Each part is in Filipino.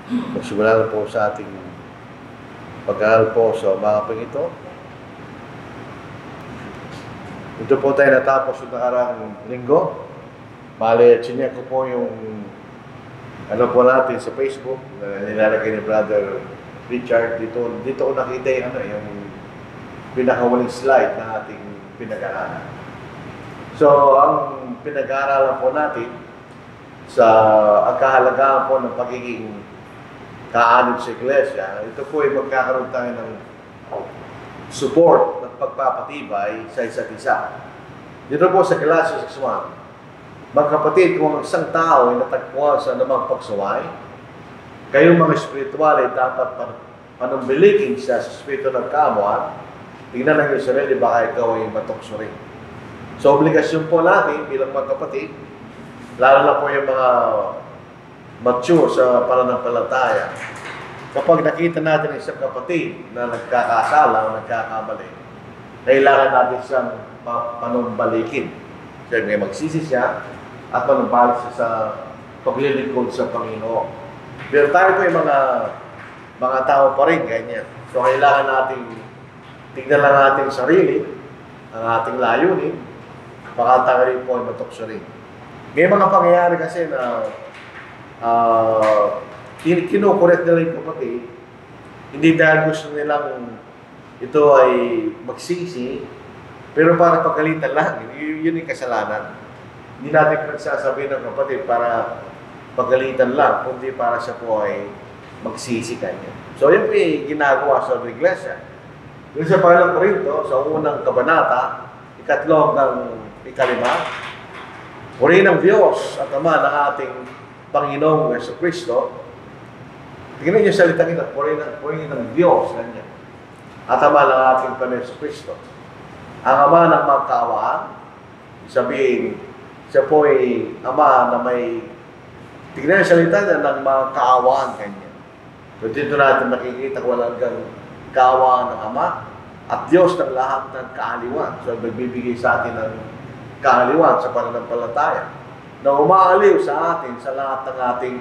Magsimula na po sa ating pag-aaral po sa umakapang ito. Ito po tayo natapos yung nakarang linggo. Bale, chinya ko po yung ano po natin sa Facebook na nilalagay ni Brother Richard. Dito ko nakita yung pinakawaling slide na ating pinag-aaralan. So, ang pinag-aaralan po natin sa ang kahalagahan po ng pagiging kaanib sa iglesia, ito po ay magkakaroon tayo ng support at pagpapatibay sa isa't isa. Dito po sa Galatians 6:1, mga kapatid, kung ang isang tao ay natagpuan sa anumang pagsuway, kayong mga espiritual ay dapat panumbilikin siya sa espiritu ng kamuan. Tingnan lang yung sarili, baka ikaw ay matukso rin. So, obligasyon po natin bilang mga kapatid, lalo na po yung mga mature sa pananampalataya. Kapag nakita natin ang isang kapatid na nagkakasala o nagkakamali, kailangan natin siyang panumbalikin. Siyempre, magsisi siya at manumbalik siya sa paglilingkod sa Panginoon. Pero tayo po yung mga tao pa rin, ganyan. So, kailangan natin tignan lang natin sarili, ang ating layunin, baka tayo rin po ay matukso rin. May mga pangyayari kasi na kinukuret nila yung kapatid, hindi dahil gusto nilang ito ay magsisi, pero para pagalitan lang, yun yung kasalanan. Hindi natin pinagsasabihin ng kapatid para pagalitan lang, kundi para siya po ay magsisi kanya. So yun po yung ginagawa sa iglesia. Yung sa Panginoong Korinto, sa unang kabanata, 3 ng 5, purihin ang Diyos at Ama ng ating Panginoong Jesucristo. Tingnan niyo sa salitang ito, purihin ng Diyos, ganyan. At Ama ng ating Panginoong Jesucristo. Ang Ama ng mga kaawaan, sabihin, siya po ay Ama na may, tingnan niyo sa salita niya ng mga kaawaan, ganyan. So dito natin makikita kung walang kaawaan ng Ama at Diyos ng lahat ng kaaliwan. So magbibigay sa atin ng kaaliwan sa pananampalataya na umaaliw sa atin sa lahat ng ating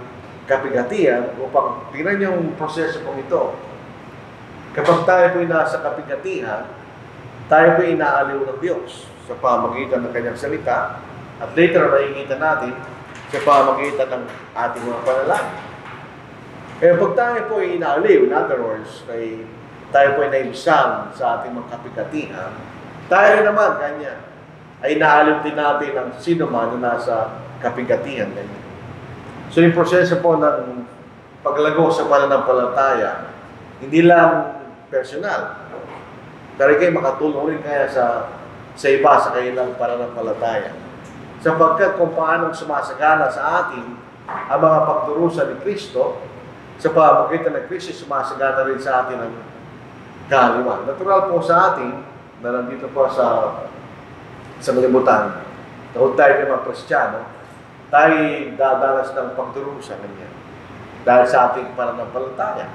kapigatian upang tingnan yung proseso pong ito. Kapag tayo po'y nasa kapigatian, tayo po'y inaaliw ng Diyos sa pamagitan ng kanyang salita at later nakikita natin sa pamagitan ng ating mga panalangin. Kaya pag tayo po'y inaaliw, in other words, tayo po'y naibsan sa ating mga kapigatian, tayo naman kanya ay naaliw din natin ang sino man na nasa kapigatian. So yung proseso po ng paglago sa pananampalataya, hindi lang personal, pero kayo makatulong rin kaya sa iba sa kanilang pananampalataya. Sapagkat kung paano sumasagana sa atin ang mga pagdurusa ni Kristo, sa pamagitan ng Kristo, sumasagana rin sa atin ang kaaliwan. Natural po sa atin na nandito po sa malibutan, dahil tayo ng mga Kristiyano, tayo dadalas ng pagdurusa ganyan dahil sa ating pananampalataya.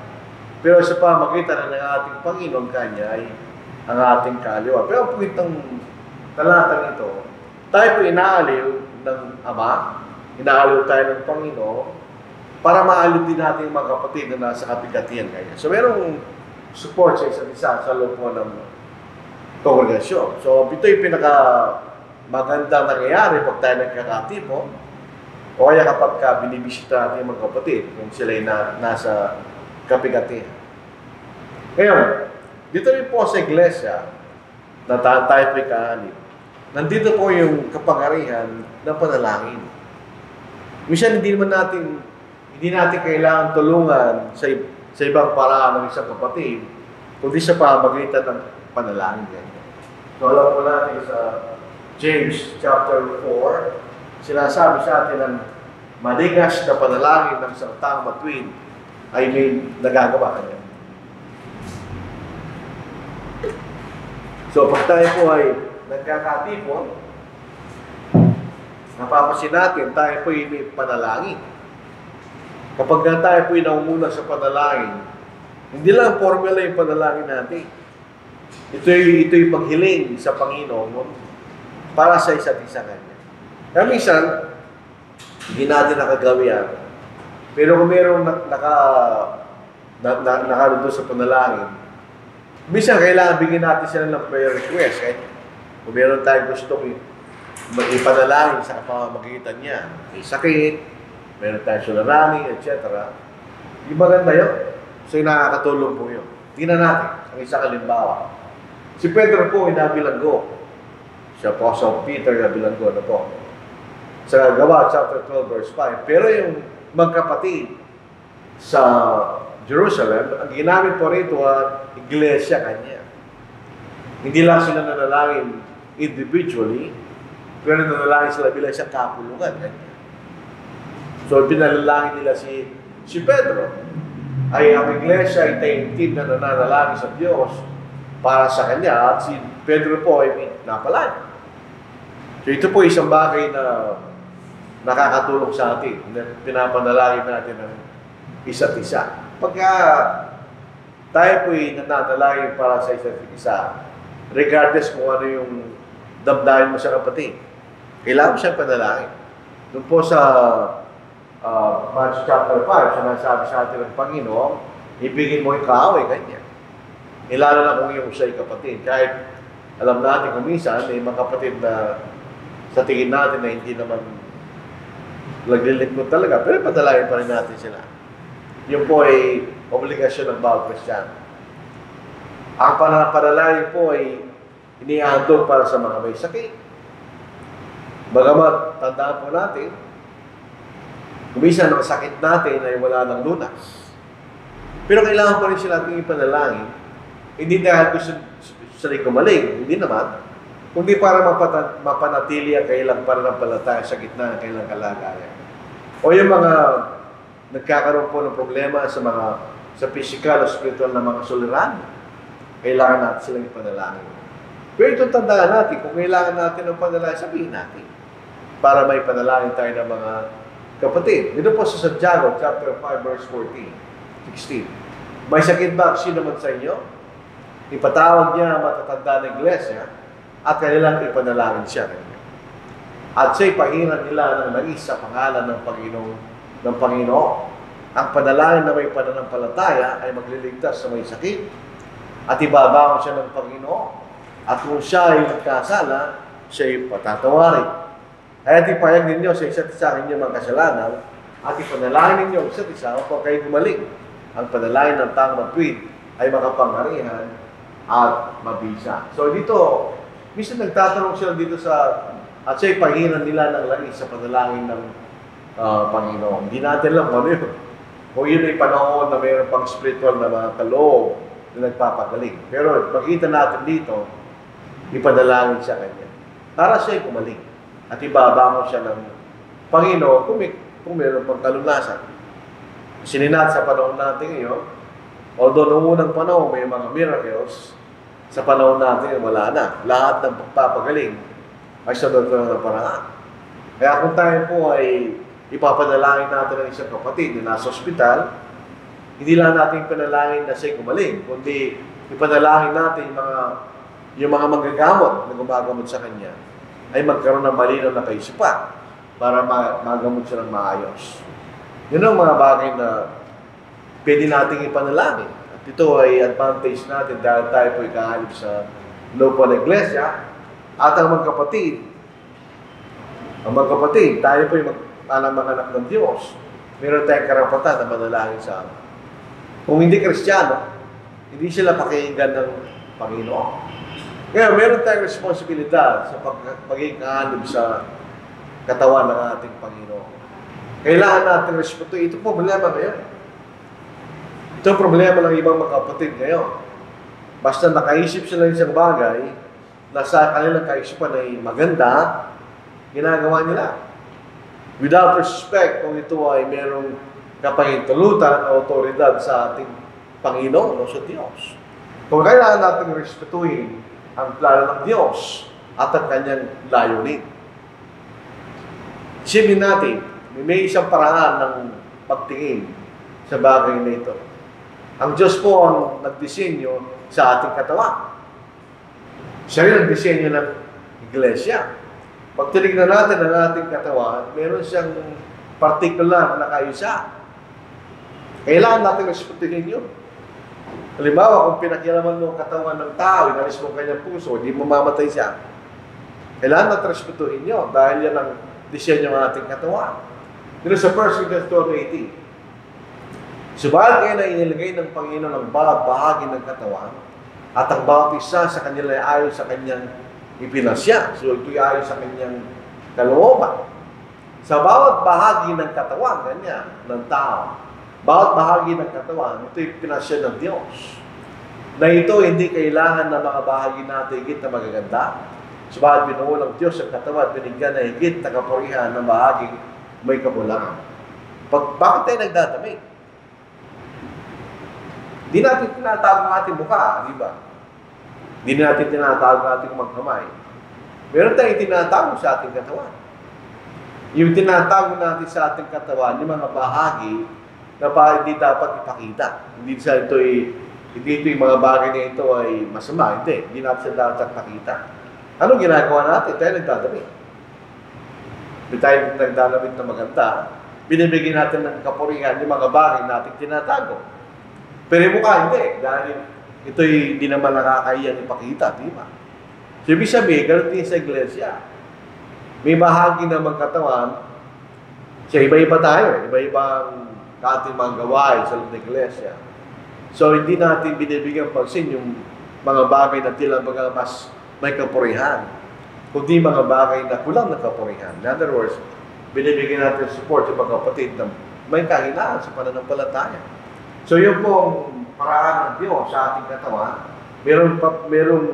Pero sa pamagitan ng ating Panginoon kanya ay ang ating kaaliwan. Pero ang point ng talatang ito, tayo po inaaliw ng Ama, inaaliw tayo ng Panginoon para maaliw din natin mga kapatid na nasa kapigatian kanya. So merong support sa isa't isa sa loob po ng kongregasyon. So ito yung magandang nangyayari pag tayo nagkakatipo o kaya kapag binibisita natin mga kapatid kung sila ay nasa kapigatian. Ngayon, dito rin po sa iglesia na tayo po'y kaanib, nandito po yung kapangyarihan ng panalangin. Minsan hindi natin kailangan tulungan sa ibang paraan ng isang kapatid, kundi sa pamagitan ng panalangin. So alam po natin sa James chapter 4, sinasabi sa atin ng maligas na panalangin ng isang taong matuwid ay may nagagawa kanya. So pag tayo po ay nagkakatipon, napapasin natin, tayo po ay may panalangin. Kapag tayo po ay naumuna sa panalangin, hindi lang formula yung panalangin natin. Ito'y paghiling sa Panginoon para sa isa't isa kanya. Kaya minsan, hindi natin nakagawi yan. Pero kung mayroong nakaroon sa panalangin, minsan kailangan bigyan natin sila ng prayer request. Kahit kung meron tayong gustong ipanalangin sa pamamagitan niya, may sakit, meron tayong suliranin, etc. Di maganda yun. So, nakakatulong po yun. Tingnan natin ang isang halimbawa. Si Pedro po ay nabilanggo. Si Apostle Peter nabilanggo na po. Sa Gawa, chapter 12, verse 5. Pero yung magkapatid sa Jerusalem, ang ginamit po rito ay iglesia kanya. Hindi lang sila nanalangin individually, pero nanalangin sila bilang isang kapulungan kanya. So, pinalangin nila si Pedro. Ay ang iglesia ay taimtim na nananalangin sa Diyos para sa kanya at si Pedro po ay napalay. So, ito po isang bagay na nakakatulong sa atin. Pinapanalangin natin ng isa't isa. Pagka tayo po ay nananalangin para sa isa't isa, regardless kung ano yung damdamin mo sa kapatid, kailangan mo siyang panalangin. Doon po sa Matthew chapter 5, sinasabi sa atin ng Panginoon, ibigin mo yung kaaway kanya. Lalo na kung yung siya'y kapatid. Kahit alam natin kung minsan, may mga kapatid na sa tingin natin na hindi naman naglilingkod talaga, pero padalayan pa rin natin sila. Yun po ay obligasyon ng bawat Kristiyano. Ang panalangin po ay inihandog para sa mga may sakit. Bagamat, tandaan po natin, kung minsan ang sakit natin ay wala ng lunas. Pero kailangan pa rin sila ating ipanalangin, hindi dahil gusto sila gumaling, hindi naman, kundi para mapanatili ang kailang pananampalataya sa gitna ng kailang kalagayan. O yung mga nagkakaroon po ng problema sa physical o spiritual na mga suliranin, kailangan natin silang ipanalangin. Pero itong tandaan natin, kung kailangan natin ng panalangin, sabihin natin, para may panalangin tayo ng mga kapatid. Dito po sa Santiago, chapter 5, verse 16. May sakit ba sino man sa inyo? Ipatawag niya ang matatanda ng iglesia at kanilang ipanalangin siya. At siya'y pahiran nila ng langis sa pangalan ng Panginoon. Ang panalangin na may pananampalataya ay magliligtas sa may sakit at ibabangon siya ng Panginoon. At kung siya ay nagkasala, siya'y patatawarin. Kaya ipayag ninyo sa isa't isa ang inyong mga kasalanan at ipanalangin ninyo isa't isa upang kayo gumaling. Ang panalangin ng taong matuwid ay makapangyarihan at mabisa. So dito, minsan nagtatanong sila dito at siya'y pahiran nila ng langis sa panalangin ng Panginoon. Hindi natin lang ano yun. Kung yun ay panahon na mayroon pang spiritual na mga kaloob na nagpapagaling. Pero makita natin dito, ipanalangin siya kanya. Para siya'y gumaling. At ibabangon siya ng Panginoon kung mayroon pang kalunasan. Sininat sa panahon natin ngayon, although noong unang panahon may mga miracles, sa panahon natin wala na. Lahat ng pagpapagaling ay sa doktor na paraan. Kaya kung tayo po ay ipapanalangin natin ng isang kapatid na nasa ospital, hindi lang natin panalangin na siya'y gumaling, kundi ipanalangin natin yung mga magagamot na gumagamot sa kanya ay magkaroon ng malinaw na kaisipan para magamot siya ng maayos. Yun ang mga bagay na pwede nating ipanalangin. At ito ay advantage natin dahil tayo po ikahalip sa loob ng iglesia at ang magkapatid, tayo po yung anak ng Diyos. Meron tayong karapatan na manalangin sa amin. Kung hindi Kristiyano, hindi sila pakinggan ng Panginoon. Kaya meron tayong responsibilidad sa pagiging kahalip sa katawan ng ating Panginoon. Kailangan natin respetuhin. Ito po problema ngayon. Ito ang problema ng ibang mga kapatid ngayon. Basta nakaisip sila ng isang bagay na sa kanilang kaisipan ay maganda, ginagawa nila. Without respect kung ito ay merong kapahintulutan o otoridad sa ating Panginoon o sa Diyos. Kung kailangan natin respetuhin ang plano ng Diyos at ang kanyang layunin. Isipin natin, may isang paraan ng pagtingin sa bagay na ito. Ang Diyos po ang nagdisenyo sa ating katawan. Siya rin ang disenyo ng iglesia. Pag tinignan natin ang ating katawan, meron siyang particular na kaisa. Kailangan natin respetuhin yun. Halimbawa, kung pinakialaman mo ang katawan ng tao, inalis mo ang kanyang puso, hindi mo mamatay siya. Kailangan natin respetuhin yun dahil yan ang disenyo ng ating katawan. Dito sa 1 Corinthians 12:18. Subalit kayo na inilagay ng Panginoon ang bawat bahagi ng katawan at ang bawat isa sa kanila ay ayon sa kanyang ipinasya. So ito'y ayon sa kanyang kalooban. Sa bawat bahagi ng katawan, ganyan, ng tao, bawat bahagi ng katawan, ito'y pinasya ng Diyos. Na ito hindi kailangan na mga bahagi natin higit na magaganda. Subalit binuo ng Diyos ang katawan at binigyan na higit na kapurihan ng bahaging may kabulangan. Bakit tayo nagdadamig? Di natin tinatago ang ating mukha, di ba? Di natin tinatago ang ating mga kamay. Meron tayong tinatago sa ating katawan. Yung tinatago natin sa ating katawan, yung mga bahagi na hindi dapat ipakita. Hindi ito'y mga bagay na ito ay masama. Hindi natin siya dapat pakita. Anong ginagawa natin? Tayo nagdadamit. Hindi tayo nagdadamit na maganda. Binibigyan natin ng kapurihan yung mga bagay natin tinatago. Pero yung mukha, hindi. Dahil ito'y hindi naman nakakayang ipakita, di ba? So, ibig sabihin, ganun din sa iglesia. May bahagi ng mga katawan, siya iba-iba tayo. Iba-ibang ating mga gawain sa loob ng iglesia. So, hindi natin binibigyan pansin yung mga bagay na tila mas may kapurihan. Kundi mga bagay na kulang na kapurihan. In other words, binibigyan natin support sa mga kapatid na may kahinaan sa pananampalataya. So, yun pong paraan ng Diyos sa ating katawan, merong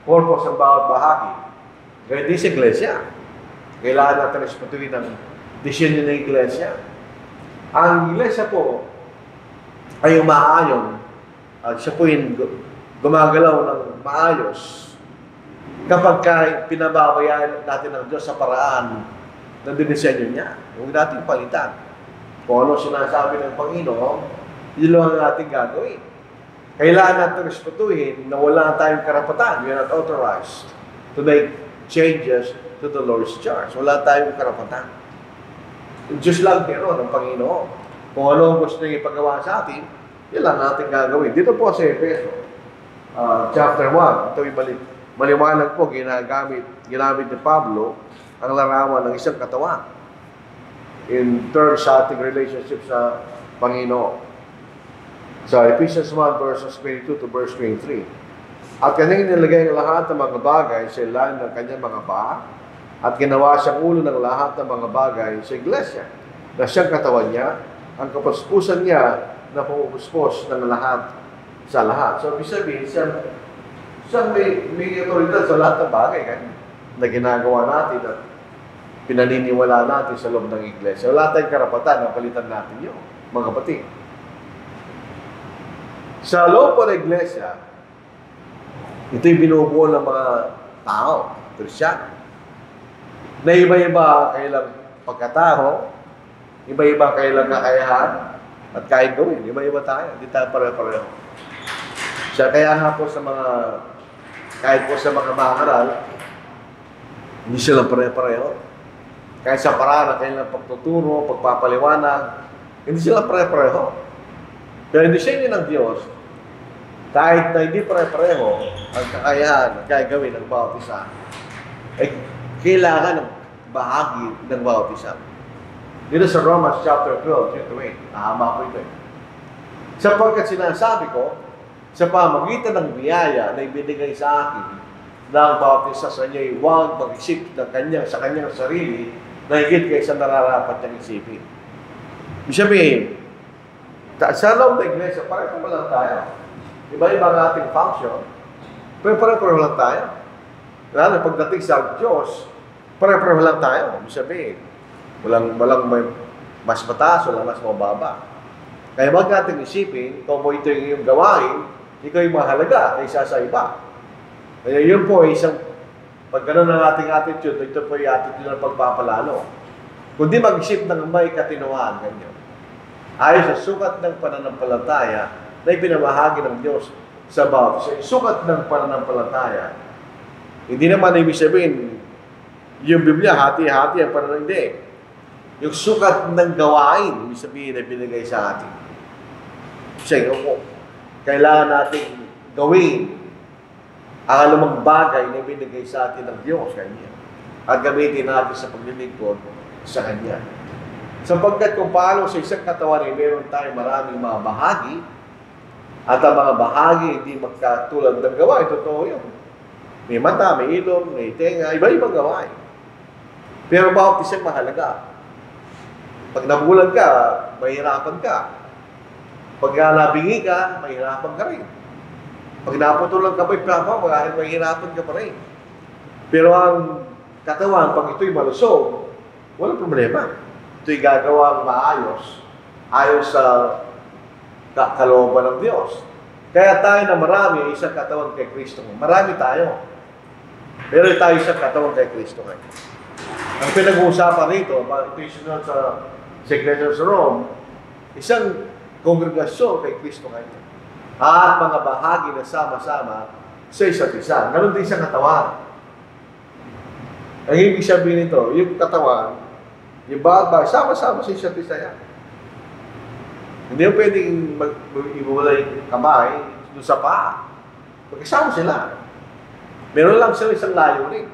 purpose ang bawat bahagi. Gaya din sa iglesia. Kailangan natin respetuhin ang disenyo ng iglesia. Ang iglesia po ay umaayon at siya po yung gumagalaw ng maayos kapag pinababayaan natin ng Diyos sa paraan ng dinisenyo niya. Huwag natin palitan. Kung ano sinasabi ng Panginoon, yun lang ang ating gagawin. Kailangan natin respetuhin na wala tayong karapatan. We are not authorized to make changes to the Lord's charge. Wala tayong karapatan. Diyos lang meron ng Panginoon. Kung ano ang gusto niya ipagawa sa atin, yun lang natin gagawin. Dito po sa Efeso, chapter 1, ito yung maliwanag po, ginamit ni Pablo ang larawan ng isang katawan in terms sa ating relationship sa Panginoon. Sa Ephesians 1 verses 22 to verse 23. At kanyang nilagay ang lahat ng mga bagay sa ilalim ng kanyang mga paa at ginawa siyang ulo ng lahat ng mga bagay sa iglesia na siyang katawan niya, ang kapuspusan niya na pumupuspos ng lahat sa lahat. So, ibig sabihin, siyang may otoridad sa lahat ng bagay na ginagawa natin at pinaniniwala natin sa loob ng iglesia. Wala tayong karapatan na palitan natin yun, mga kapatid. Sa loob po ng iglesia, ito'y binubuo ng mga tao, Kristiyan, na iba-iba kailang pagkatao, iba-iba kailang kakayahan, at kahit gawin, iba-iba tayo, hindi tayo pare-pareho. Kaya nga po kahit po sa mga mangaral, hindi sila pare-pareho. Kahit sa paraan na kailang pagtuturo, pagpapaliwanag, hindi sila pare-pareho. Pero hindi siya ng Diyos, kahit na hindi pare-pareho ang kakayahan, kaya gawin ng bawat isa, ay kailangan ng bahagi ng bawat isa. Dito sa Romans chapter 12, 2-8, ahama po ito. Sapagkat sinasabi ko, sa pamagitan ng biyaya na ibinigay sa akin ng bawat isa sa inyo, huwag mag-isip sa kanyang sarili na higit kaysa nararapat niyang isipin. Ibig sabihin, sa loob ng iglesia, pareho lang tayo. Iba-iba ang ating function, pero pareho lang tayo. Lalo pagdating sa Diyos, pareho lang tayo. Ibig sabihin, walang may mas mataas, walang mas mababa. Kaya wag natin isipin, kung ito yung iyong gawain, ikaw yung mahalaga kaysa sa iba. Kaya yun po, pag gano'n ang ating attitude, ito po yung attitude ng pagpapalalo. Kundi mag-isip ng may katinuan, ganyan. Ayon sa sukat ng pananampalataya na ipinamahagi ng Diyos sa bawat isa. Sukat ng pananampalataya, hindi naman ibig sabihin, yung Biblia, hati-hati ang pananampalataya. Hindi. Yung sukat ng gawain, ibig sabihin na binigay sa atin. Kasi kailangan nating gawin ang anumang bagay na binigay sa atin ng Diyos Kanya. At gamitin natin sa paglilingkod sa Kanya. Sapagkat kung paano sa isang katawan ay meron tayong maraming mga bahagi, at ang mga bahagi hindi magkatulad ng gawain, totoo yun. May mata, may ilong, may tenga, iba-ibang gawain. Pero bawat isang mahalaga. Pag nabulag ka, mahirapan ka. Pag nabingi ka, mahirapan ka rin. Pag naputulan ka ba'y plapa, mahirapan ka pa rin. Pero ang katawan, pag ito'y malusog, walang problema. Ito'y gagawang maayos, ayon sa kalooban ng Diyos. Kaya tayo na marami, isang katawan kay Kristo. Marami tayo. Pero tayo isang katawan kay Kristo. Ang pinag-uusapan rito, ito'y sunod sa Iglesia sa Rome, isang kongregasyon kay Kristo ngayon. At mga bahagi na sama-sama sa isa't isa. Ganon din sa katawan. Ang ibig sabihin nito, yung katawan, yung bawat bagay, sama-sama sa isa't isa yan. Hindi mo pwedeng mag-iwalay kamay doon sa paa. Magkasama sila. Meron lang sila isang layunin.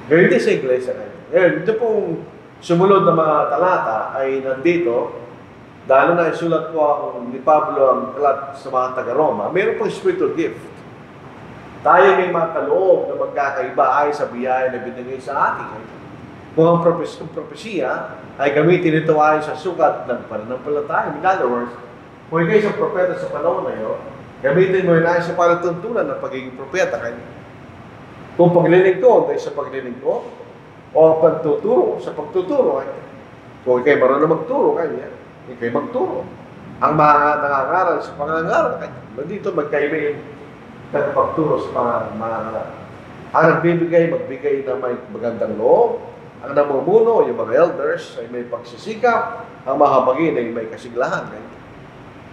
Ganyan din sa iglesia ngayon. Ito pong sumunod na mga talata ay nandito, dahil na isulat ko ang ni Pablo ang kalat sa mga taga-Roma, meron pong spiritual gift. Tayo may mga kaloob na magkakaiba ay sa biyaya na binigay sa atin. Kung ang propesya ay gamitin ito ay sa sukat ng pananampalataya. In other words, kung ikaw isang propeta sa panahon na yun, gamitin mo yun ay sa palatuntunan ng pagiging propeta. Kung paglilingkod ay sa paglilingkod, o pagtuturo sa pagtuturo. Kung ikay marunong magturo, kanya, ikay magturo. Ang mga nangangaral sa pangangaral, kanya. Dito magkaiba yung nagpagturo sa pangangaral. Ang nagbibigay, magbigay na may magandang loob. Ang namumuno, yung mga elders, ay may pagsisikap. Ang mahabagin ay may kasiglahan.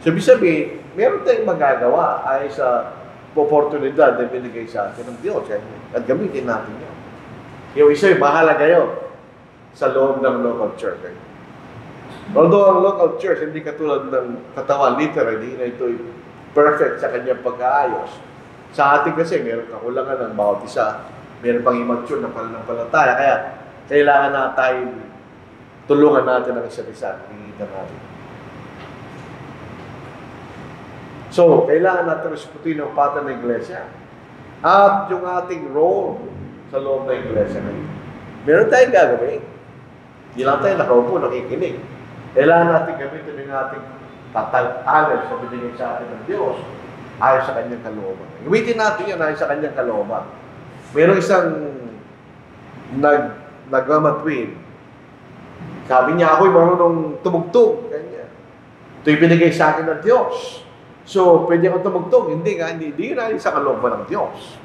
Sabi-sabi, meron tayong magagawa ay sa oportunidad na binigay sa atin ng Diyos. At gamitin natin yun. Yung isa yung mahalaga yun sa loob ng local church. Although ang local church hindi katulad ng katawan literally na ito'y perfect sa kanyang pag-aayos. Sa atin kasi meron kakulangan ng bawat isa. Meron pang immature na pananampalataya. Kaya kailangan na tayo tulungan natin ang isa't isa. Hinggitan natin. So, kailangan natin respetuhin ang patan ng iglesia. At yung ating role sa loob ng iglesia ngayon. Meron tayong gagawin. Hindi lang tayo nakaupo, nakikinig. Kailangan natin gamitin yung ating tatalal sa binigay sa atin ng Diyos ayon sa kanyang kalooban. Gamitin natin yan ayon sa kanyang kalooban. Meron isang nagmamatwin. Sabi niya, ako'y marunong tumugtog. Ganyan. Ito'y binigay sa akin ng Diyos. So, pwede akong tumugtog. Hindi na sa kalooban ng Diyos.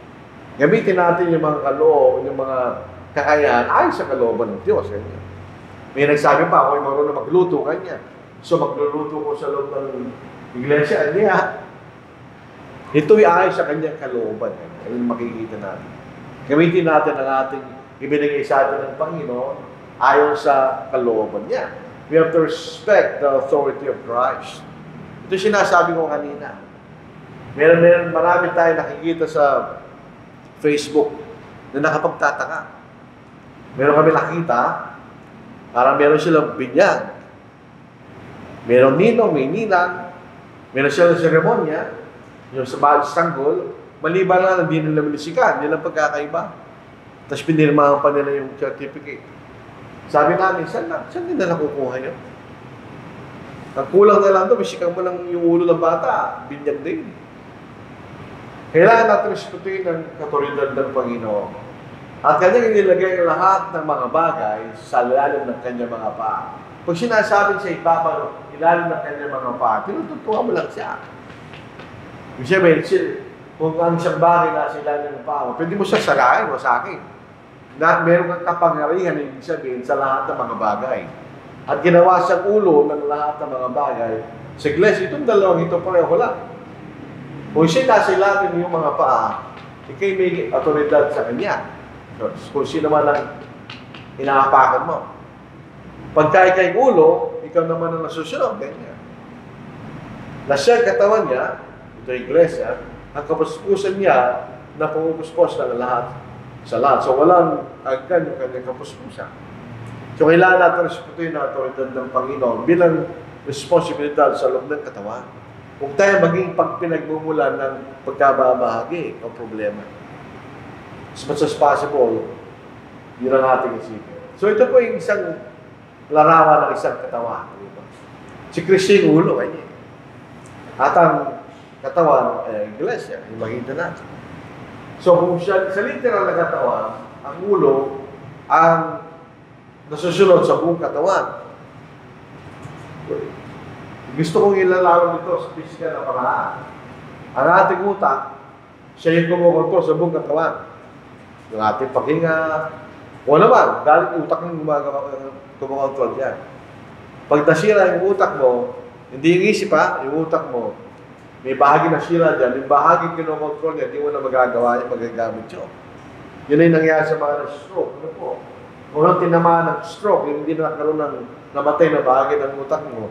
Gamitin natin yung mga kaloob, yung mga kakayahan ay sa kalooban ng Diyos. Ganyan. May nagsabi pa, ako'y marunong magluto. Ganyan. So, magluluto ko sa loob ng iglesia. Hindi ito'y ay sa kanyang kalooban. Ganyan. Makikita natin. Gamitin natin ang ating ibinigay sa atin ng Panginoon ayon sa kalooban niya. We have to respect the authority of Christ. Ito sinasabi ko kanina. Marami tayo nakikita sa Facebook na nakapagtataka. Meron kami nakita, parang meron silang binyag. Meron ninong, may ninang, meron silang seremonya, yung sa bawat sanggol, maliban na hindi nila milisikan, yun ang pagkakaiba. Tapos pinirmahan pa nila yung certificate. Sabi namin, saan nila nakukuha yun? Ang kulang na lang doon, bisikan mo lang yung ulo ng bata, binyag din. Kailangan natin respetuhin ang katoridad ng Panginoon. At kanyang inilagay lahat ng mga bagay sa ilalim ng kanyang mga paa. Pag sinasabing sa ibabaw, ilalim ng kanyang mga paa, tinututuwa mo lang siya. Ibig sabihin, kung ang isang bagay nasa ilalim ng paa, pwede mo siya sarain o sa akin. Meron kang kapangyarihan, ibig sabihin, sa lahat ng mga bagay. At ginawa siyang ulo ng lahat ng mga bagay. Sa iglesia, itong dalawang ito pareho lang. Kung siya nasa ilalim yung mga paa, ikay may autoridad sa kanya. So, kung sino man lang inaapakan mo. Pagka ikay ulo, ikaw naman ang nasusunod. Ganyan. Na siya katawan niya, ito yung iglesia, ang kapuspusan niya na pumupuspos ng lahat sa lahat. So walang agad yung kanyang kapuspusan. So kailangan natin respetuhin ang autoridad ng Panginoon bilang responsibilidad sa loob ng katawan. Kung tayo maging pagpinagmumulan ng pagkababahagi o problema. As much as possible, yun ang ating isipin. So ito po yung isang larawan ng isang katawan. Diba? Si Kristo yung ulo, kanya. At ang katawan ay iglesia, yung makita natin. So kung siya, sa literal na katawan, ang ulo, ang nasusunod sa buong katawan. Gusto kong ilalawan dito sa physical na paraan. Ang ating utak, siya yung kumukontrol sa buong katawan. Yung ating paghinga, o naman, dahil utak ng kumukontrol yan. Pag nasira yung utak mo, hindi yung isip ha, yung utak mo, may bahagi na sira dyan, yung bahagi kinokontrol niya, hindi mo na magagawa yung magagamit yun. Yun ay nangyari sa mga stroke. Ano po? Kung ang tinamaan ng stroke, yung hindi na nakaroon ng namatay na bahagi ng utak mo,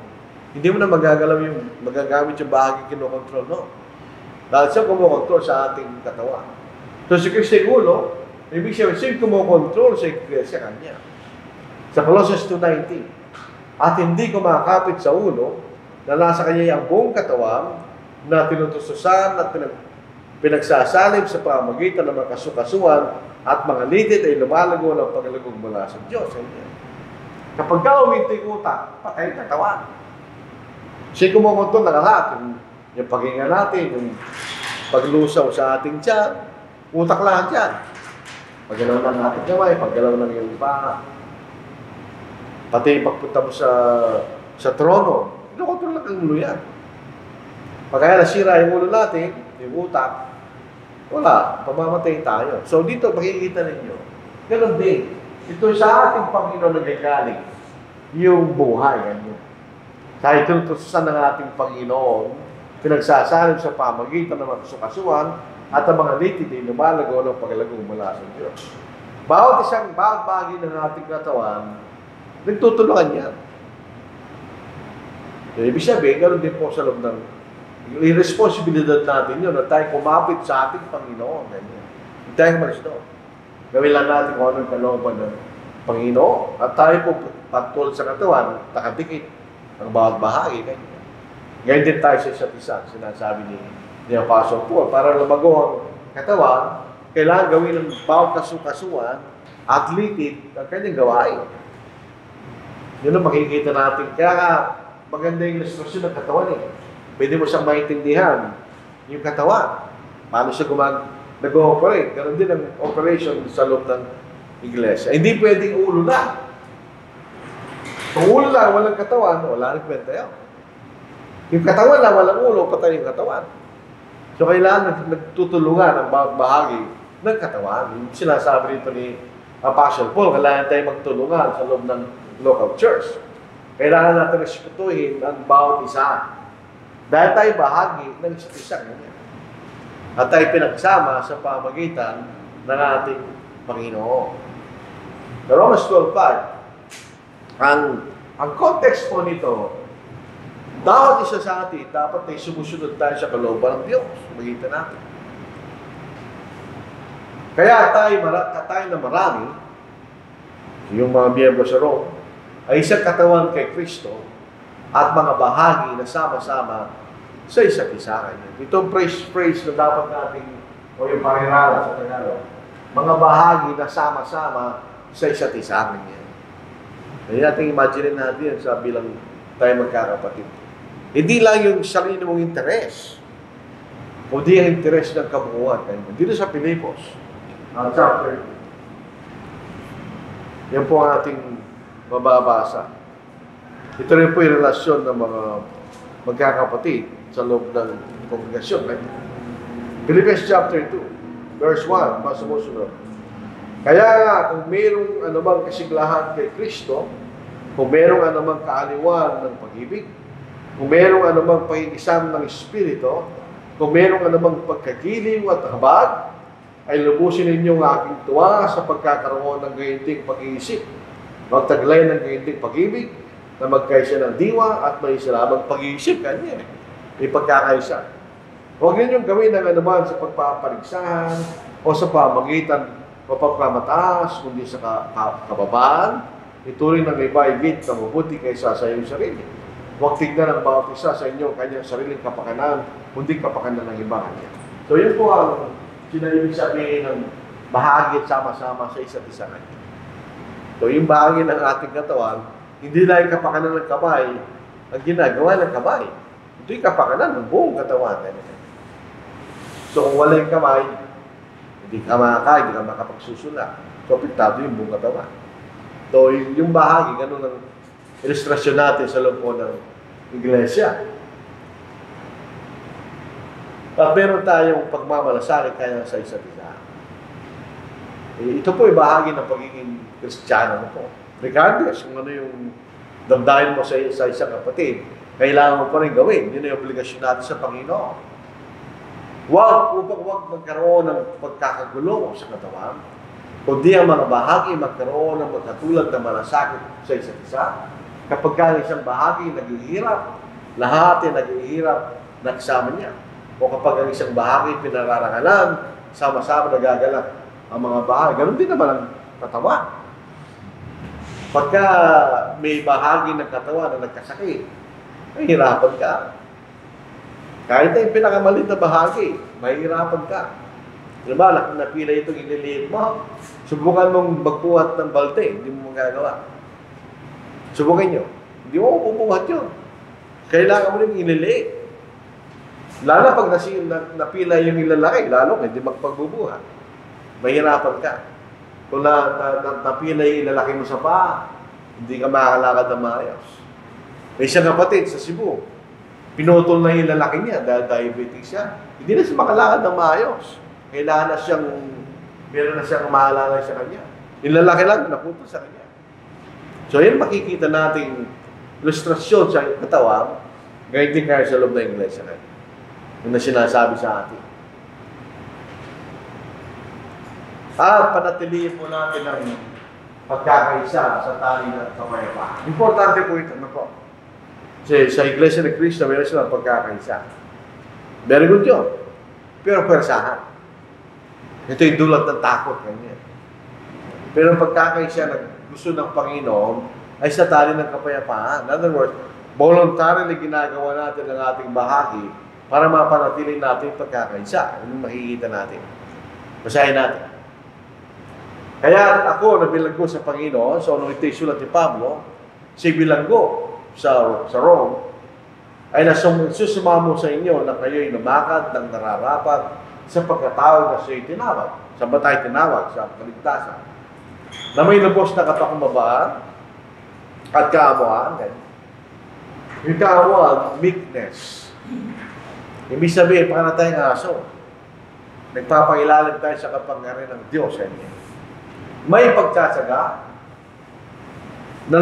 hindi mo na magagalaw yung magagamit yung bahagi kinokontrol, no? Dahil siya kumukontrol sa ating katawan. So si Kristo yung ulo, ibig sabihin siya yung kumukontrol sa iglesia kanya. Sa Colossians 2:19, at hindi kumakapit sa ulo na nasa kanya yung buong katawan na tinutustusan at pinagsasalib sa pamagitan ng mga kasukasuan at mga litid ay lumalago ng paglagog mula sa Diyos. Kapag ka uminto yung utak, patay yung katawan. Siya kumukontrol ng lahat. Yung paghinga natin, yung paglusaw sa ating tiyan, utak lahat yan. Paggalaw ng ating kamay, paggalaw ng iyong paa. Pati pagpunta mo sa trono, kinokontrol lang ang ulo yan. Pagkaya nasira yung ulo natin, yung utak, wala, pamamatay tayo. So dito, makikita ninyo, ganun din. Ito sa ating Panginoon nagagaling, yung buhay. Ano? Sa itutusan ng ating Panginoon, pinagsasalim sa pamagitan ng mga kasukasuan at ang mga litid ay lumalago ng paglagong mula sa Diyos. Bawat bahagi ng ating katawan, nagtutulungan yan. Ibig sabihin, ganoon din po sa loob ng responsibilidad natin yun na tayo kumapit sa ating Panginoon. Hindi tayo malis doon. Gawin lang natin kung anong kalooban ng Panginoon. At tayo po patulad sa katawan, nakadikit ang bawat bahagi. Ngayon din tayo sa isa't isa. Sinasabi ni Apostle Paul, para lumago ang katawan, kailangan gawin ng bawat kasukasuan at litid ang kanyang gawain. Yun ang makikita natin. Kaya nga, maganda yung instruction ng katawan eh. Pwede mo siyang maintindihan yung katawan. Paano siya nag-ooperate. Ganon din ang operation sa loob ng iglesia. Hindi pwedeng ulo na. Kung ulo lang, walang katawan, wala rin kwenta yun. Yung katawan lang, walang ulo, patay yung katawan. So kailangan nagtutulungan ang bawat bahagi ng katawan. Yung sinasabi rito ni Apostle Paul, kailangan tayo magtulungan sa loob ng local church. Kailangan natin respetuhin ang bawat isa. Dahil tayo bahagi ng isa't isa. At tayo pinagsama sa pamagitan ng ating Panginoon. The Romans 12:5. Ang context po nito, bawat isa sa atin, dapat ay sumusunod tayo sa kalooban ng Diyos. Magitan natin. Kaya tayo na marami, yung mga miyembro sa Rome, ay isang katawan kay Kristo at mga bahagi na sama-sama sa isa't isa. Itong phrase na dapat natin, o yung parirala sa Tagalog, mga bahagi na sama-sama sa isa't isa. Kaya natin imagine natin sa bilang tayo magkakapatid. Hindi lang yung sarili mong interes, o di ang interes ng kabuuan. Dito sa Pilipos, chapter 2. Yan po ang ating mababasa. Ito rin po yung relasyon ng mga magkakapatid sa loob ng kongregasyon. Right? Philippians chapter 2, verse 1, masumusunod. Kaya nga, kung mayroong anumang kasiglahan kay Kristo, kung mayroong anumang kaaliwan ng pag-ibig, kung mayroong anumang pakikisan ng Espiritu, kung mayroong anumang pagkagiliw at habag, ay lubusin ninyong aking tuwa sa pagkakaroon ng gayunding pag-iisip, magtaglay ng gayunding pag-ibig, na magkaisa ng diwa at may isa lamang pag-iisip. Kanya. may pagkakaisa. Huwag ninyong gawin ang anuman sa pagpapaligsahan o sa pamagitan o pagpamataas, kundi sa kababaan. Ituring ng iba higit na mabuti kaysa sa iyong sarili. Huwag tignan ang bawat isa sa inyo kanyang sariling kapakanan, kundi kapakanan ng iba kanya. So yun po ang sinayibig sabihin ng bahagi at sama-sama sa isa't isa kanya. So yung bahagi ng ating katawan, hindi lang kapakanan ng kamay ang ginagawa ng kamay. Ito yung kapakanan ng buong katawan. So kung wala yung kamay, hindi ka makakain, hindi ka makapagsusula. So apektado yung buong katawan. So yung bahagi, ganun ang ilustrasyon natin sa loob po ng iglesia. At meron tayong pagmamalasakit kaya sa isa't isa. Ito po ay bahagi ng pagiging Kristiyano mo po. Regardless kung ano yung damdamin mo sa isang kapatid, kailangan mo pa rin gawin. Yun ay obligasyon natin sa Panginoon. Huwag magkaroon ng pagkakagulo sa katawan, kundi ang mga bahagi magkaroon ng magkatulad na malasakit sa isa't isa. Kapag ka isang bahagi naghihirap, lahat ay naghihirap na kasama niya. O kapag ang isang bahagi pinararangalan, sama-sama nagagalak ang mga bahagi. Ganun din naman ang katawan. Pagka may bahagi ng katawan na nagkasakit, mahihirapan ka. Kahit na yung pinakamalit na bahagi, mahihirapan ka. Diba, napila itong ililiit mo, subukan mong magbuhat ng balte, hindi mo magagawa. Subukan nyo. Hindi mo mabubuhat yun. Kailangan mo rin ililiit. Lalo pag napila yung ilalaki, lalo hindi magpagbubuhat. Mahirapan ka. Kung napila yung ilalaki mo sa paa, hindi ka makakalakad na maayos. May isang kapatid sa Cebu, pinutol na yung lalaki niya dahil diabetes siya. Hindi na siya makalakad na maayos. Kailangan na siyang, meron na siyang maalala sa kanya. Yung lalaki lang, naputol sa kanya. So, yan makikita nating ilustrasyon sa katawan, ngayon din kaya sa loob ng iglesia na yung na sinasabi sa atin. At panatilihin po natin ang pagkakaisa sa tali ng kapayapaan. Importante po ito, ano po? Kasi sa Iglesia ni Cristo, meron silang pagkakaisa. Very good yun. Pero persahan. Ito yung dulot ng takot. Ganyan. Pero ang pagkakaisa na gusto ng Panginoon ay sa tali ng kapayapaan. In other words, voluntarily ginagawa natin ang ating bahagi para mapanatili natin yung pagkakaisa. Ano makikita natin? Basahin natin. Kaya ako, nabilanggo sa Panginoon, so nung ito'y sulat ni Pablo, si bilanggo sa Rome, ay nasusumamo sa inyo na kayo'y lumakad ng nararapat sa pagkatawag na siya'y tinawag. Sa ba tayo tinawag? Sa kaligtasan. Na may lubos na kapakumbabaan at kaamuan. Yung kaamuan, meekness. Ibig sabihin, para tayong aso. Nagpapailalim tayo sa kapangyarihan ng Diyos. May pagtsatsaga na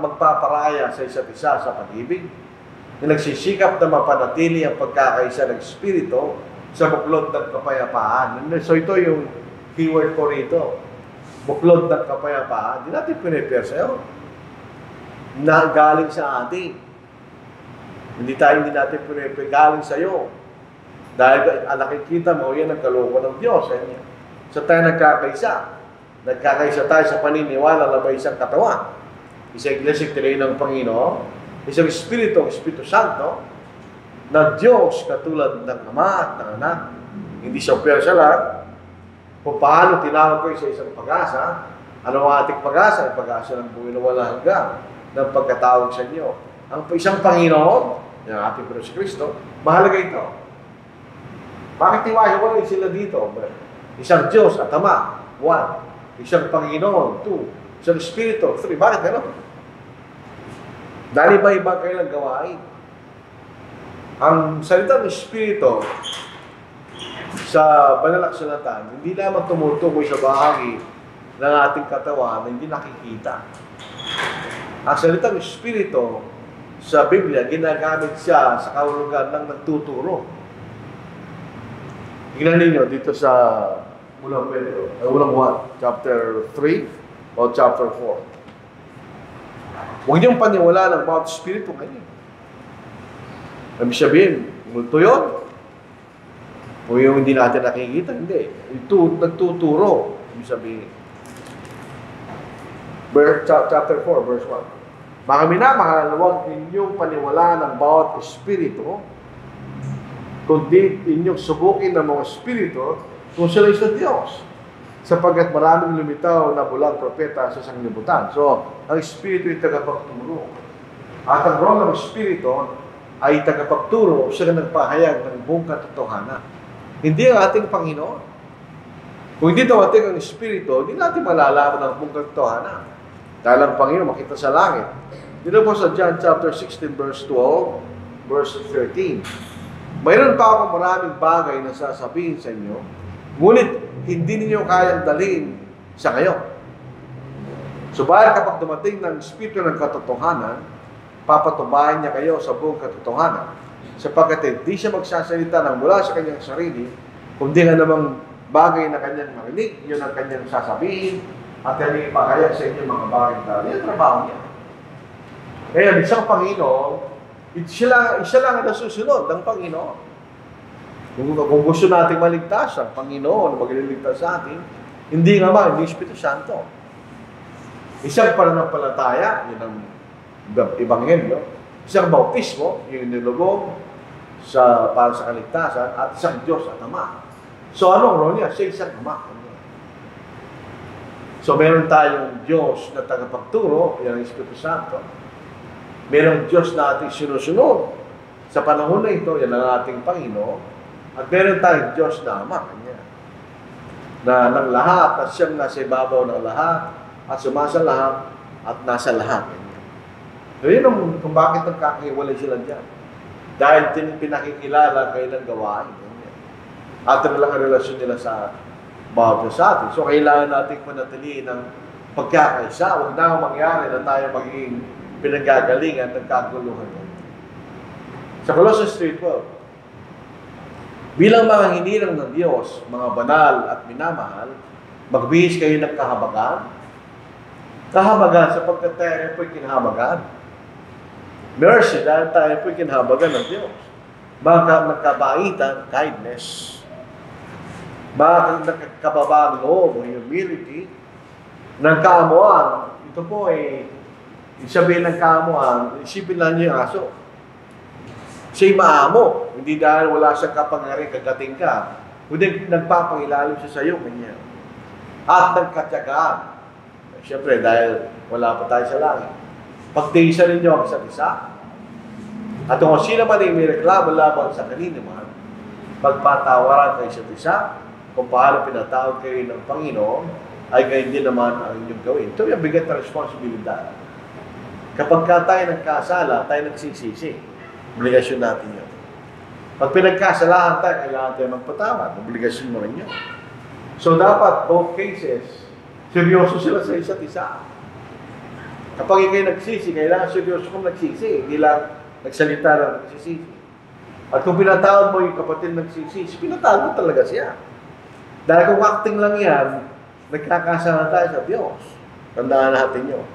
magpaparaya sa isa't isa sa pag-ibig, na nagsisikap na mapanatili ang pagkakaisa ng Espiritu sa buklod ng kapayapaan. So ito yung keyword ko rito. Buklod ng kapayapaan. Hindi natin pinipare sa'yo. Na galing sa atin. Hindi natin pinipare galing sa'yo. Dahil nakikita mo, yan ang kalooban ng Diyos. So tayo nagkakaisa. Nagkakaisa tayo sa paniniwala na may isang katawan. Isang iglesia ng Panginoon, isang Espiritu Santo, na Diyos katulad ng Ama at ng Anak. Hindi siya personal. Kung paano tinawag ko sa isang pag-asa, ano ang ating pag-asa? Ang pag-asa ng buhay na wala hanggang ng pagkatawag sa inyo. Ang isang Panginoon, yung ating Kristo, mahalaga ito. Bakit iwahiwalay sila dito? Isang Diyos at Ama, 1. Isang Panginoon, 2. Isang Espiritu, 3. Bakit gano'n? Dahil iba-iba kailang gawain. Ang salitang Espiritu sa banal na kasulatan, hindi lamang tumutukoy sa bahagi ng ating katawan na hindi nakikita. Ang salitang Espiritu sa Biblia, ginagamit siya sa kahulugan ng nagtuturo. Tingnan ninyo dito sa unang Pedro, unang 1, chapter 3 o chapter 4. Huwag niyong paniwala ng bawat Espiritu kayo. Ibig sabihin, multo yun. O yung hindi natin nakikita, hindi. Ito, nagtuturo. Ibig sabihin. Chapter 4, verse 1. Mga minamahal, huwag inyong paniwalaan ng bawat espiritu, kundi inyong subukin ng mga espiritu kung sila sa Diyos. Sapagkat maraming lumitaw na bulang propeta sa sanglibutan. So, ang espiritu ay tagapagturo. At ang role ng espiritu ay tagapagturo, siya na nagpahayag ng buong katotohanan. Hindi ang ating Panginoon. Kung hindi dawating ang espiritu, hindi natin malalaman ang buong katotohanan. Dahil ang Panginoon makita sa langit. Dito po sa John chapter 16, verse 12, verse 13. Mayroon pa akong maraming bagay na sasabihin sa inyo, ngunit hindi ninyo kayang dalhin sa ngayon. Subalit kapag dumating ng espiritu ng katotohanan, papatubayan niya kayo sa buong katotohanan. Sapagkat hindi siya magsasalita ng mula sa kanyang sarili, kundi nga namang bagay na kanyang marinig, yun ang kanyang sasabihin, at yan ipahayag sa inyo mga bagay na yan ang trabaho niya. Kaya isang Panginoon, isa lang ang nasusunod ng Panginoon. Kung gusto nating maligtas ang Panginoon, magliligtas sa atin, hindi nga ba, hindi Espiritu Santo. Isang pananampalataya, yun ang Ebanghelyo. Isang bautismo, yung nilugong para sa kaligtasan, at isang Diyos at Ama. So anong role niya? Siya isang Ama. So meron tayong Diyos na tagapagturo, yan ang Espiritu Santo. Merong Diyos na ating sinusunod. Sa panahon na ito, yan ang ating Panginoon. At meron tayong Diyos na Ama. Na ng lahat, at siyang nasa ibabaw ng lahat, at sumasa lahat, at nasa lahat. So yun kung bakit nagkakahiwalay sila dyan. Dahil pinakikilala kailang gawain. At ang lang ang relasyon nila sa bawat sa atin. So kailangan natin panatiliin ng pagkakaisa. Huwag na mangyari na tayo magiging pinagagalingan ng kaguluhan. Sa Colossians 3:12, bilang mga hinirang ng Diyos, mga banal at minamahal, magbihis kayo ng kahabagan. Kahabagan sapagkat tayo po'y kinahabagan. Mercy dahil tayo po'y kinahabagan ng Diyos. Magkabaitan, kindness. Magkababang loob, humility. Nagkaamuan. Ito po ay sabihin ng kaamuan, isipin lang niyo yung aso. Siya'y maamo. Hindi dahil wala siyang kapangyarihan, kagating ka. Kundi nagpapangilalim siya sa iyo, kanya. At nagkatyagaan. Siyempre, dahil wala pa tayo sa langit. Pagtiisan ninyo ang isa't isa. At kung sino man ay may reklamo laban sa kanino man, pagpatawaran kayo isa't isa, kung paano pinatawag kayo ng Panginoon, ay gayon din naman ang inyong gawin. Ito yung bigat na responsibilidad. Kapag tayo nagkasala, tayo nagsisisi. Obligasyon natin yun. Pag pinagkasalahan tayo, kailangan tayo magpatawad. Obligasyon mo rin yun. So dapat, both cases, seryoso sila sa isa't isa. Kapag ikay nagsisi, kailangan seryoso kung nagsisi. Hindi lang nagsalita lang nagsisisi. At kung pinatawad mo yung kapatid nagsisisi, pinatawad mo talaga siya. Dahil kung acting lang yan, nagkakasala tayo sa Diyos. Tandaan natin yun.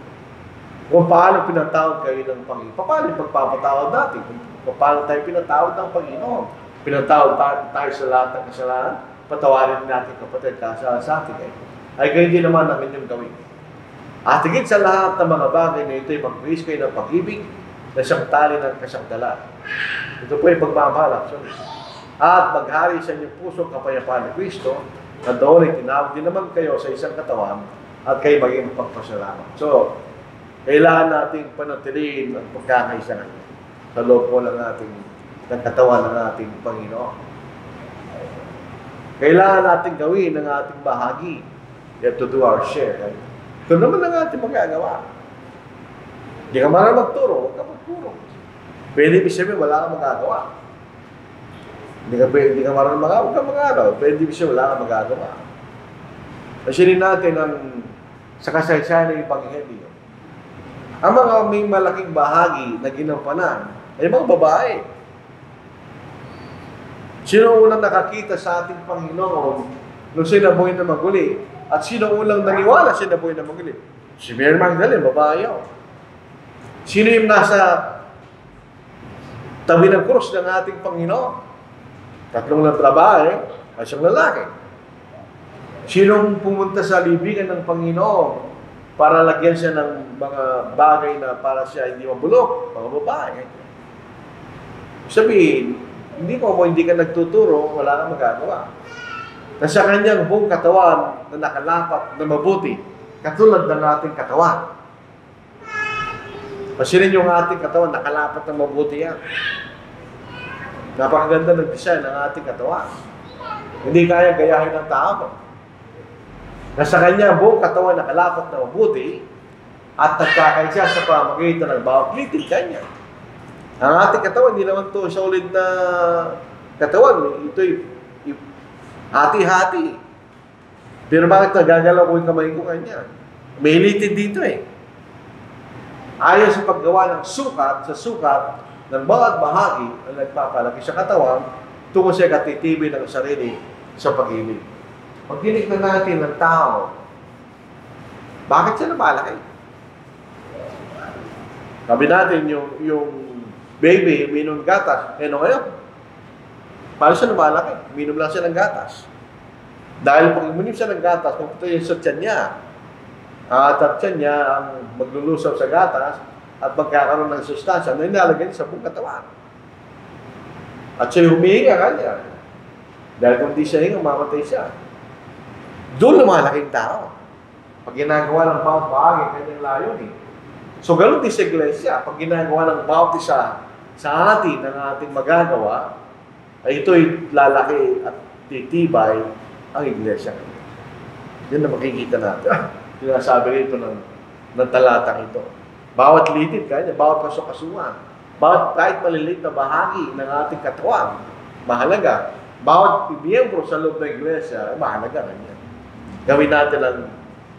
Kung paano pinatawad kayo ng Panginoon, paano yung pagpapatawad natin? Kung paano tayo pinatawad ng Panginoon? Pinatawad tayo sa lahat ng kasalanan, patawarin natin kapatid kasala sa atin. Ay gayon din naman ang inyong gawin. At higit sa lahat ng mga bagay na ito ay magbuhis kayo ng pag-ibig na siyang tali ng kasangdalan. Ito po ay pagmamahal. At maghari sa inyong puso kapayapaan ni Kristo, na doon ay tinawag din naman kayo sa isang katawan at kayo maging pagpasalamat. So, kailangan nating panatiliin ang pagkakaisa sa loob po ng katawan ng ating Panginoon. Kailangan nating gawin ang ating bahagi. We have to do our share. Right? Ito naman ang ating magagawa. Hindi ka marunong magturo, huwag ka magturo. Pwede ibig sabihin, wala kang magagawa. Hindi ka marunong magawa, huwag ka magagawa. Pwede ibig sabihin, wala kang magagawa. Asinin natin sa kasaysayan ng Ebanghelyo. Ang mga may malaking bahagi na ginampanan ay mga babae. Sino unang nakakita sa ating Panginoon nung sinabuhay na maguli? At sino unang naniwala sinabuhay na maguli? Si Mary Magdalene, babae yun. Sino yung nasa tabi ng krus ng ating Panginoon. 3 na babae at 1 lalaki. Sinong pumunta sa libingan ng Panginoon para lagyan siya ng mga bagay na para siya hindi mabulok? Mga babae. Sabihin, hindi ka nagtuturo, wala kang magagawa. Nasa kanyang buong katawan na nakalapat na mabuti, katulad ng ating katawan. Pasinin yung ating katawan, nakalapat na mabuti yan. Napakaganda ng design ng ating katawan. Hindi kaya gayahin ng tao. Nasa kanya buong katawan nakalapat na mabuti at nagkakaisa sa pamagitan ng bawat litil kanya. Ang ating katawan, hindi naman ito solid na katawan. Ito'y hati-hati. Pero bakit nagagalaw ko yung kamay ko kanya? May litid dito eh. Ayon sa paggawa ng sukat, sa sukat ng bawat bahagi ang nagpapalaki sa katawan, tungo siya katitibay ng sarili sa pag-ibig. Pag tinignan natin ng tao, bakit siya namalaki? Sabi natin yung baby, minom gatas. Ano ngayon? Paano siya namalaki? Minom lang siya ng gatas. Dahil pag minom siya ng gatas, pupunta yun sa tiyan niya. At tiyan niya ang maglulusaw sa gatas at magkakaroon ng sustansya na inalagay sa buong katawan. At siya humihinga kanya. Dahil kung di siya hinga, mamatay siya. Doon lumalaking tao. Pag ginagawa ng bawat bahagi, kanyang layunin. So, ganun din sa iglesia. Pag ginagawa ng bawat isa sa atin, ng ating magagawa, ay ito'y lalaki at titibay ang iglesia. Yan na makikita natin. Sinasabi rito ng talatang ito. Bawat litid kanya, bawat kasukasuan, bawat kahit maliliit na bahagi ng ating katawan, mahalaga. Bawat miyembro sa loob ng iglesia, mahalaga kanya. Gawin natin ang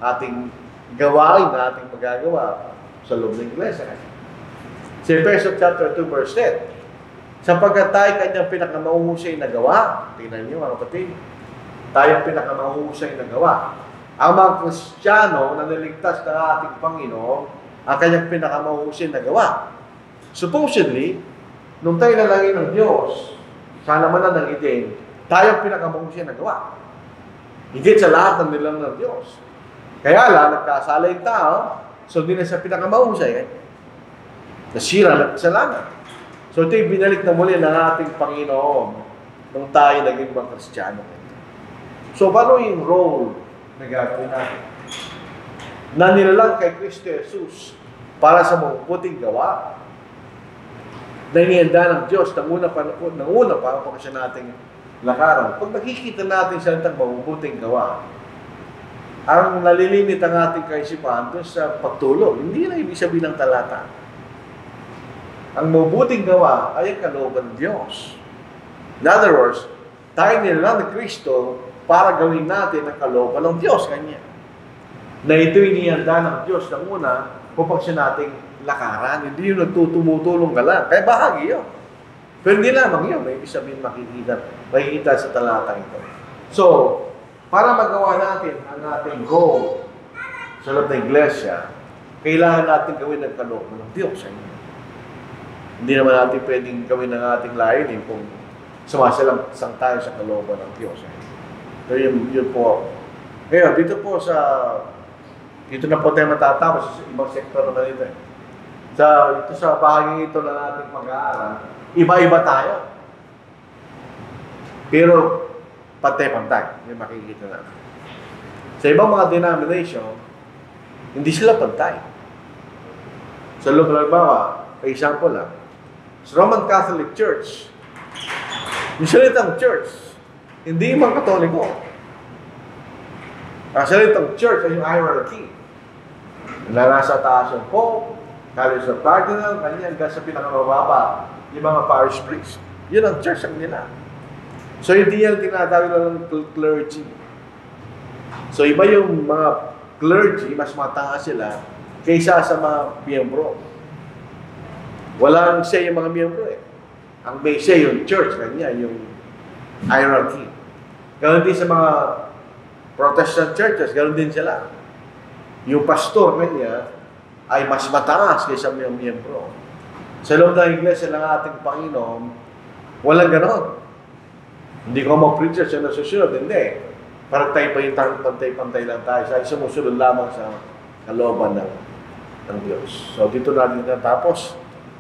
ating gawain na ating magagawa sa loob ng iglesia. Sa Efeso chapter 2 verse 10, sapagkat tayo kanyang pinakamahusay na gawa. Tingnan niyo mga kapatid, tayo pinakamahusay na gawa. Ang mga Kristiyano na niligtas ng ating Panginoon, ang kanyang pinakamahusay na gawa. Supposedly, nung tayo nalangin ng Diyos, sa laman ng Eden, tayo ang pinakamahusay na gawa. Hindi sa lahat ng nilang ng Diyos. Kaya lang, nagkasala yung tao, so hindi na siya pinakamahusay. Nasira na kasalanan. So ito yung binalik na muli ng ating Panginoon nung tayo naging mga Kristiyano. So paano yung role na gagawin natin? Na nilalang kay Kristo Jesus para sa mabubuting gawa na inihanda ng Diyos ng una pa kung siya nating lakaran. Pag nakikita natin sa itang mabubuting gawa, ang nalilimit ang ating kaisipan doon sa pagtulog. Hindi na ibig sabihin ng talata. Ang mabubuting gawa ay ang kalooban ng Diyos. In other words, tayo nilalang ni Kristo para gawin natin ang kalooban ng Diyos kanya. Na ito inihanda ng Diyos ng una upang siya nating lakaran. Hindi yung nagtutumutulong ka lang. Kaya bahagi yun. Pero hindi lamang yun. May ibig sabihin makikita sa talatang ito. So, para magawa natin ang ating goal sa loob ng iglesia, kailangan natin gawin ang kalooban ng Diyos. Hindi naman natin pwedeng gawin ang ating layunin kung sumasalang tayo sa kalooban ng Diyos. So, yun po. Ngayon, dito na po tayo matatapos sa ibang sektor naman ito. Ito sa bahagi ito na natin mag-aaral, iba-iba tayo. Pero, pantay-pantay. Yung makikita natin. Sa ibang mga denomination, hindi sila pantay. Sa loob ng bawa, for example lang, sa Roman Catholic Church, yung salitang church, hindi yung mga Katoliko. Ang salitang church ay yung hierarchy. Nasa taas yung Pope, College of Cardinal, kanya hanggang sa pinakamababa, yung mga parish priest. Yun ang church ang nila. So, hindi yan tinatawag lang ng clergy. So, iba yung mga clergy, mas mataas sila, kaysa sa mga miyembro. Walang say yung mga miyembro eh. Ang may say yung church, kanya, yung hierarchy. Ganoon din sa mga Protestant churches, ganoon din sila. Yung pastor kanya ay mas mataas kaysa mga miyembro. Sa loob ng iglesia ng ating Panginoon, walang ganon. Hindi ko mag-preacher siya na susunod. Hindi. Parang tayo pantay-pantay lang tayo. Sumusunod lamang sa kalooban ng Diyos. So, dito natin natapos.